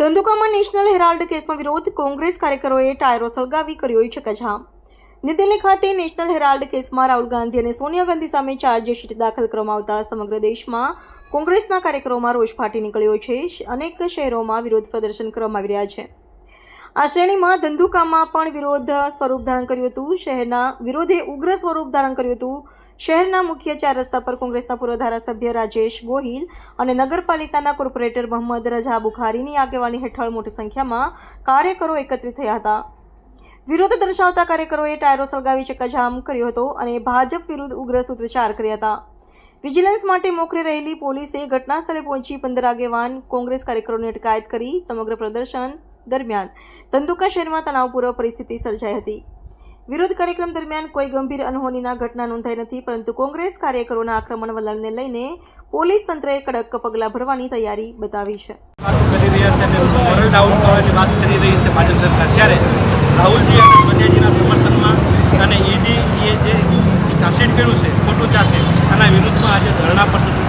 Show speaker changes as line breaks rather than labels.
ધંધુકામાં national Herald કેસનો વિરોધ કોંગ્રેસ કાર્યકરોએ ટાયરો સળગાવી કર્યો ચક્કાજામ। નવી દિલ્હી ખાતે નેશનલ હેરાલ્ડ કેસમાં રાહુલ ગાંધી અને સોનિયા ગાંધી સામે ચાર્જશીટ દાખલ કરવામાં આવતા સમગ્ર દેશમાં કોંગ્રેસના કાર્યકરોમાં રોષ ફાટી નીકળ્યો છે। અનેક શહેરોમાં વિરોધ પ્રદર્શન કરવામાં આવી રહ્યા છે। આ શ્રેણીમાં ધંધુકામાં પણ વિરોધ સ્વરૂપ ધારણ કર્યું હતું। શહેરના વિરોધે ઉગ્ર સ્વરૂપ ધારણ કર્યું હતું। શહેરના મુખ્ય 4 રસ્તા પર કોંગ્રેસના પૂર્વ ધારાસભ્ય રાજેશ ગોહિલ અને નગરપાલિકાના કોર્પોરેટર મોહમ્મદ રજા બુખારીની આગેવાની હેઠળ મોટી સંખ્યામાં કાર્યકરો એકત્રિત થયા હતા। વિરોધ દર્શાવતા કાર્યકરોએ ટાયરો સળગાવી ચક્કાજામ કર્યો હતો અને ભાજપ વિરુદ્ધ ઉગ્ર સૂત્રોચ્ચાર કર્યા હતા। વિજિલન્સ માટે મોકલી રહેલી પોલીસે ઘટના સ્થળે પહોંચી 15 આગેવાન કોંગ્રેસ કાર્યકરોની અટકાયત કરી। સમગ્ર પ્રદર્શન દરમિયાન ધંધુકા શહેરમાં તણાવપૂર્ણ પરિસ્થિતિ સર્જાઈ હતી। વિરોધ કાર્યક્રમ દરમિયાન કોઈ ગંભીર અનહોનીના ઘટના નોંધાઈ નથી, પરંતુ કોંગ્રેસ કાર્યકરોના આક્રમણ વલણને લઈને પોલીસ તંત્રએ કડક પગલાં ભરવાની તૈયારી બતાવી છે।
રાહુલજી અને સોનિયાજીના સમર્થનમાં અને ઈડી જે ચાર્જશીટ કર્યું છે ખોટું ચાર્જશીટ, આના વિરુદ્ધમાં આજે ધરણા પ્રદર્શન